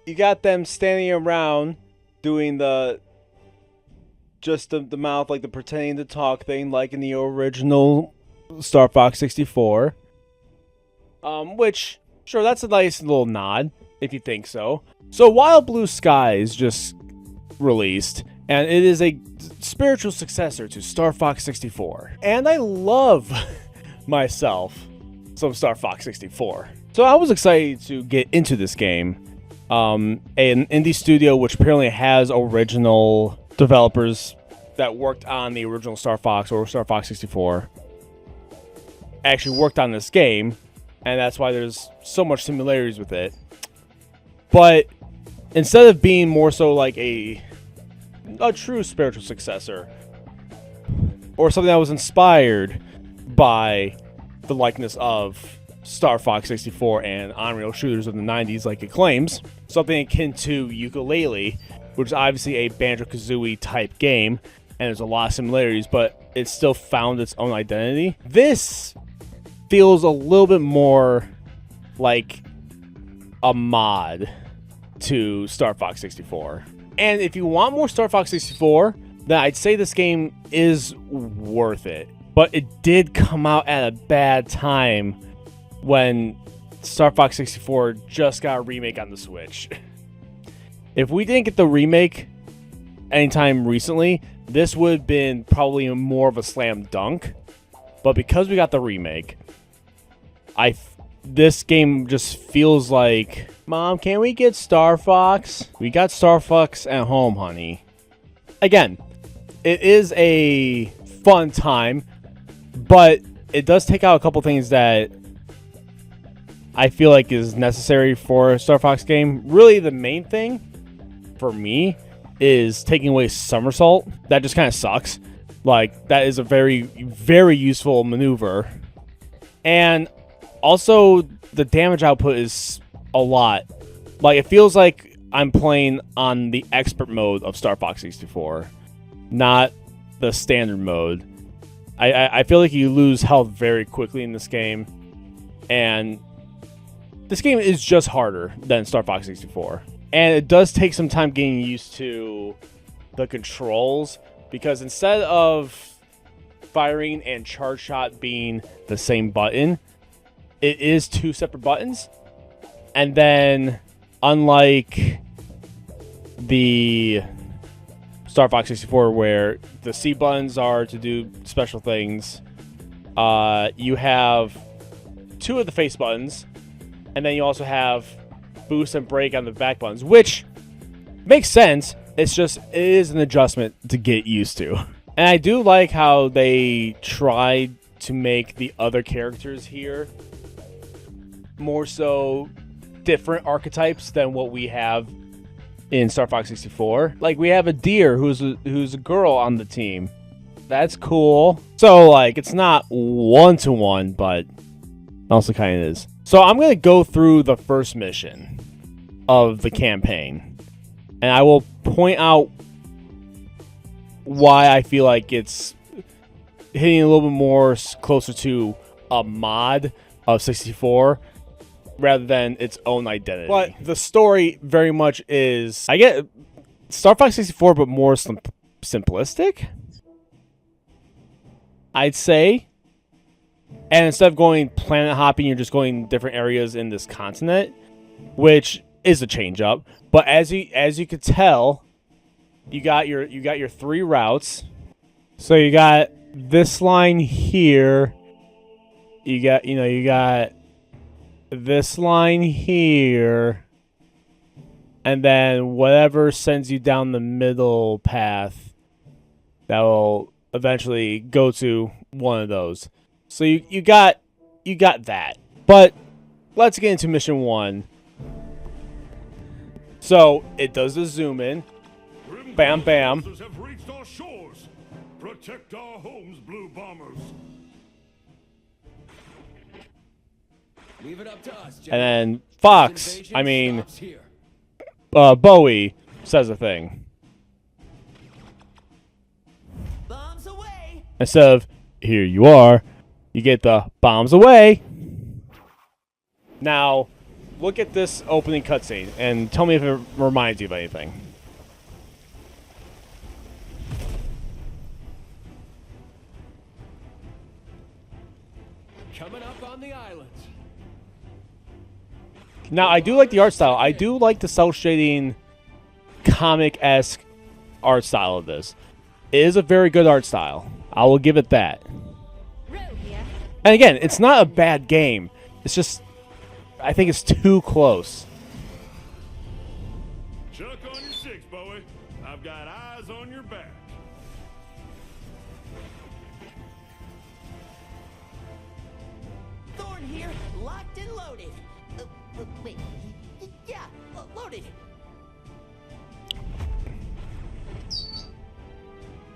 you got them standing around doing the mouth, like the pretending to talk thing, like in the original Star Fox 64. Which, sure, that's a nice little nod, if you think so. So Wild Blue Skies just released, and it is a spiritual successor to Star Fox 64. And I love myself some Star Fox 64. So I was excited to get into this game. An indie studio which apparently has original developers that worked on the original Star Fox or Star Fox 64 actually worked on this game, and that's why there's so much similarities with it. But instead of being more so like a true spiritual successor, or something that was inspired by the likeness of Star Fox 64 and on-rail shooters of the 90s like it claims, something akin to Yooka-Laylee, which is obviously a Banjo-Kazooie type game, and there's a lot of similarities, but it still found its own identity. This feels a little bit more like a mod to Star Fox 64. And if you want more Star Fox 64, then I'd say this game is worth it. But it did come out at a bad time when Star Fox 64 just got a remake on the Switch. If we didn't get the remake anytime recently, this would have been probably more of a slam dunk. But because we got the remake, this game just feels like, Mom, can we get Star Fox? We got Star Fox at home, honey. Again, it is a fun time, but it does take out a couple things that I feel like is necessary for a Star Fox game. Really, the main thing for me is taking away somersault. That just kind of sucks. Like, that is a very, very useful maneuver. And also, the damage output is a lot. Like, it feels like I'm playing on the expert mode of Star Fox 64, not the standard mode. I feel like you lose health very quickly in this game, and this game is just harder than Star Fox 64. And it does take some time getting used to the controls, because instead of firing and charge shot being the same button, it is two separate buttons. And then, unlike the Star Fox 64, where the C buttons are to do special things, you have two of the face buttons, and then you also have boost and brake on the back buttons, which makes sense. It's just, it is an adjustment to get used to. And I do like how they tried to make the other characters here more so different archetypes than what we have in Star Fox 64. Like, we have a deer who's a girl on the team. That's cool. So, like, it's not one-to-one, but also kind of is. So I'm going to go through the first mission of the campaign, and I will point out why I feel like it's hitting a little bit more closer to a mod of 64 rather than its own identity. But the story very much is, I get Star Fox 64, but more simplistic, I'd say. And instead of going planet hopping, you're just going different areas in this continent, which is a change up. But as you could tell, you got your three routes. So you got this line here. You got this line here, and then whatever sends you down the middle path that will eventually go to one of those. So you got that. But let's get into mission 1. So it does the zoom in. Bam bam. Have reached our shores. Protect our homes, blue bombers. Leave it up to us, and then Fox, Bowie says a thing. Bombs away. Instead of, here you are, you get the bombs away. Now, look at this opening cutscene and tell me if it reminds you of anything. Coming up on the island. Now, I do like the art style. I do like the cel-shading, comic-esque art style of this. It is a very good art style. I will give it that. And again, it's not a bad game. It's just, I think it's too close. Chuck on your six, Bowie. I've got eyes on your back. Thorn here, locked and loaded. Wait. Yeah, loaded.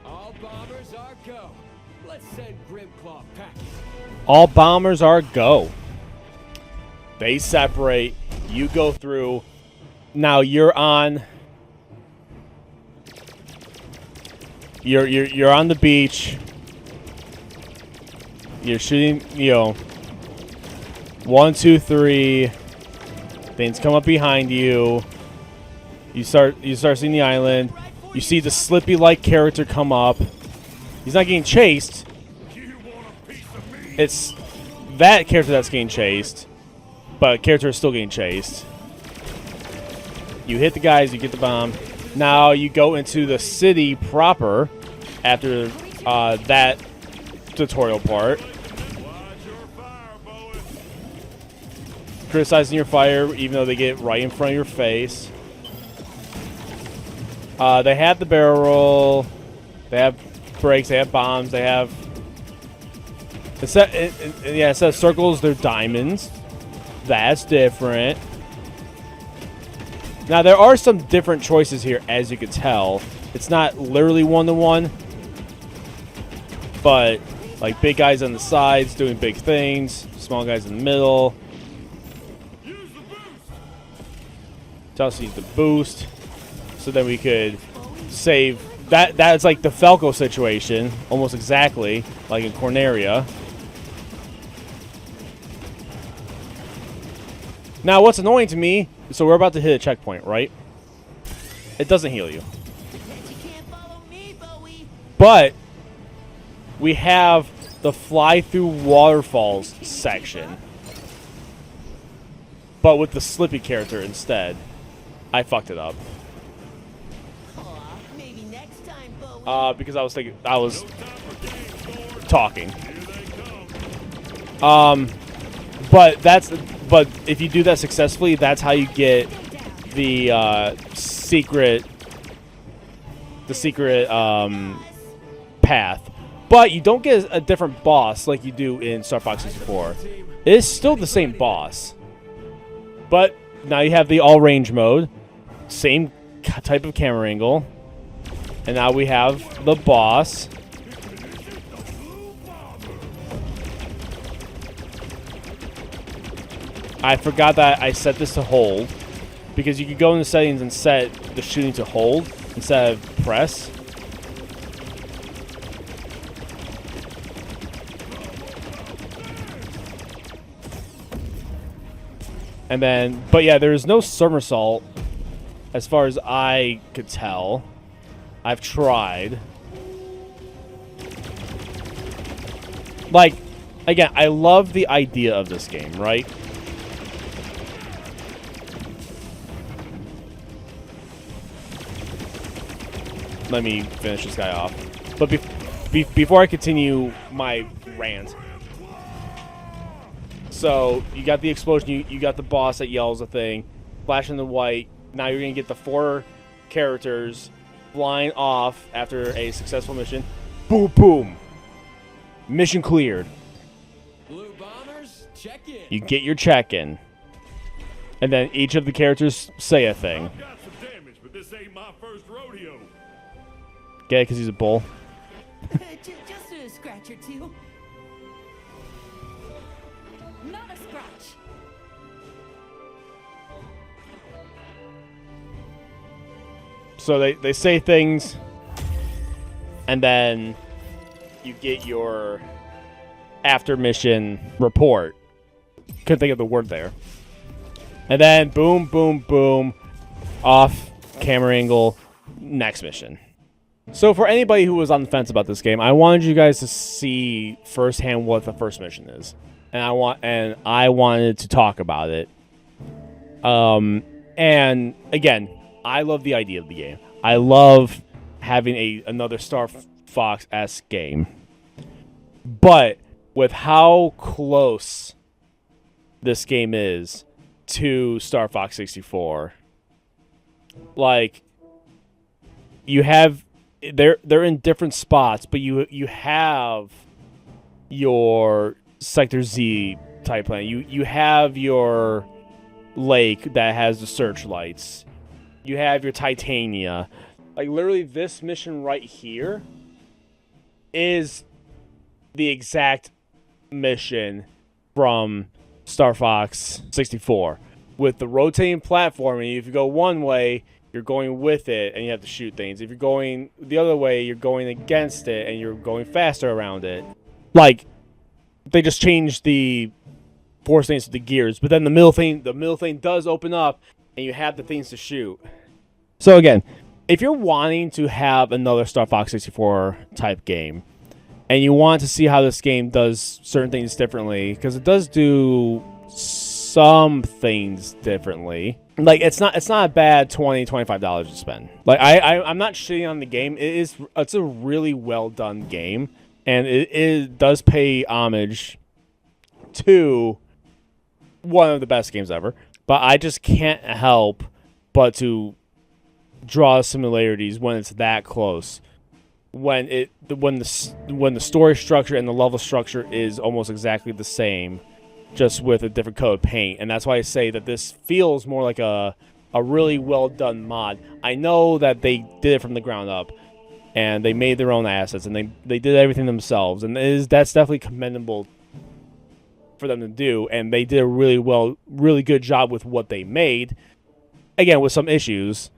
All bombers are go. Let's send Grimclaw packing. All bombers are go. They separate. You go through. Now you're on. You're on the beach. You're shooting. 1, 2, 3. Things come up behind you. You start seeing the island. You see the Slippy-like character come up. He's not getting chased. It's that character that's getting chased, but character is still getting chased. You hit the guys, you get the bomb. Now you go into the city proper after that tutorial part. Criticizing your fire, even though they get right in front of your face. They have the barrel roll. They have brakes. They have bombs. They have. Instead of circles, they're diamonds. That's different. Now there are some different choices here, as you can tell. It's not literally 1-to-1, but like big guys on the sides doing big things, small guys in the middle. Tell us to use the boost, so then we could save. That's like the Falco situation, almost exactly like in Corneria. Now, what's annoying to me, so we're about to hit a checkpoint, right? It doesn't heal you. But we have the fly through waterfalls section. But with the Slippy character instead. I fucked it up. Maybe next time, Bowie. Because I was talking. But if you do that successfully, that's how you get the secret path. But you don't get a different boss like you do in Starfox 64. It is still the same boss. But now you have the all-range mode. Same type of camera angle. And now we have the boss. I forgot that I set this to hold, because you could go in the settings and set the shooting to hold instead of press. And then, but yeah, there's no somersault as far as I could tell. I've tried. Like, again, I love the idea of this game, right? Let me finish this guy off. But before I continue my rant, so you got the explosion, you got the boss that yells a thing, flashing the white. Now you're gonna get the 4 characters flying off after a successful mission. Boom, boom. Mission cleared. Blue bombers, check in. You get your check in, and then each of the characters say a thing. I've got some damage, but this ain't my first rodeo. Get it? Because he's a bull. Just a scratch or two. Not a scratch. So they say things, and then you get your after mission report. Couldn't think of the word there. And then boom, boom, boom, off camera angle, next mission. So for anybody who was on the fence about this game, I wanted you guys to see firsthand what the first mission is, and I wanted to talk about it. And again, I love the idea of the game. I love having another Star Fox-esque game, but with how close this game is to Star Fox 64, like you have they're in different spots, but you have your Sector Z type plan. You have your lake that has the searchlights. You have your Titania. Like literally this mission right here is the exact mission from Star Fox 64 with the rotating platform, and if you go one way, you're going with it and you have to shoot things. If you're going the other way, you're going against it and you're going faster around it. Like they just changed the force things to the gears, but then the middle thing does open up and you have the things to shoot. So again, if you're wanting to have another Star Fox 64 type game and you want to see how this game does certain things differently, because it does do some things differently. Like it's not a bad $20-$25 to spend. Like I'm not shitting on the game. It's a really well done game, and it does pay homage to one of the best games ever. But I just can't help but to draw similarities when it's that close. When the story structure and the level structure is almost exactly the same, just with a different coat of paint. And that's why I say that this feels more like a really well done mod. I know that they did it from the ground up and they made their own assets and they did everything themselves, and that's definitely commendable for them to do, and they did a really good job with what they made. Again, with some issues,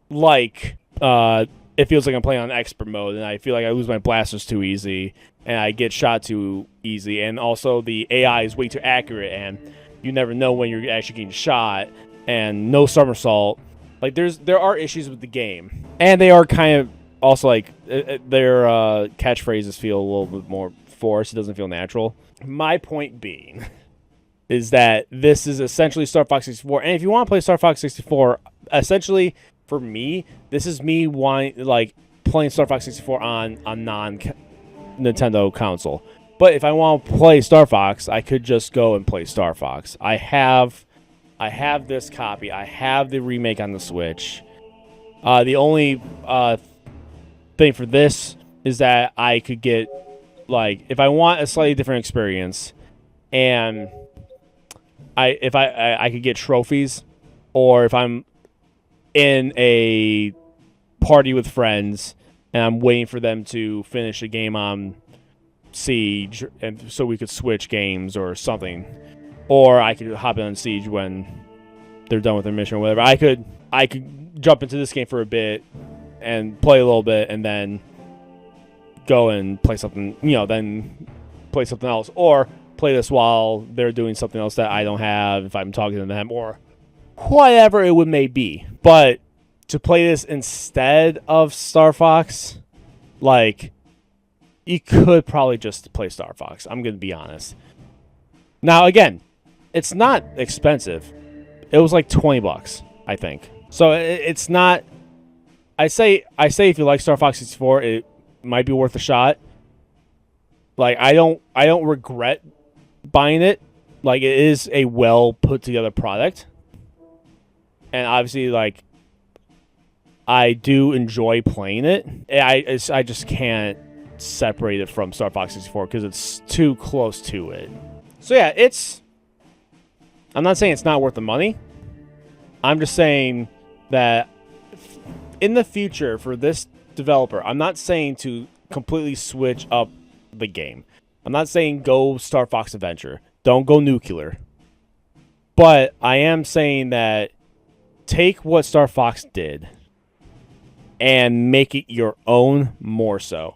like it feels like I'm playing on expert mode, and I feel like I lose my blasters too easy, and I get shot too easy, and also the AI is way too accurate, and you never know when you're actually getting shot, and no somersault. Like there are issues with the game, and they are kind of also like their catchphrases feel a little bit more forced. It doesn't feel natural. My point being is that this is essentially Star Fox 64, and if you want to play Star Fox 64, essentially for me, this is me playing Star Fox 64 on a non-Nintendo console. But if I want to play Star Fox, I could just go and play Star Fox. I have this copy. I have the remake on the Switch. The only thing for this is that I could get, like, if I want a slightly different experience, and I could get trophies, or if I'm in a party with friends and I'm waiting for them to finish a game on Siege, and so we could switch games or something, or I could hop in on Siege when they're done with their mission or whatever. I could jump into this game for a bit and play a little bit, and then go and play something, then play something else, or play this while they're doing something else that I don't have if I'm talking to them, or whatever it may be. But to play this instead of Star Fox, like, you could probably just play Star Fox. I'm going to be honest. Now, again, it's not expensive. It was like $20, I think. So it's not. I say if you like Star Fox 64, it might be worth a shot. Like, I don't regret buying it. Like, it is a well put together product, and obviously, like, I do enjoy playing it. I just can't separate it from Star Fox 64 because it's too close to it. So yeah, I'm not saying it's not worth the money. I'm just saying that in the future for this developer, I'm not saying to completely switch up the game. I'm not saying go Star Fox Adventure. Don't go nuclear. But I am saying that take what Star Fox did and make it your own more so.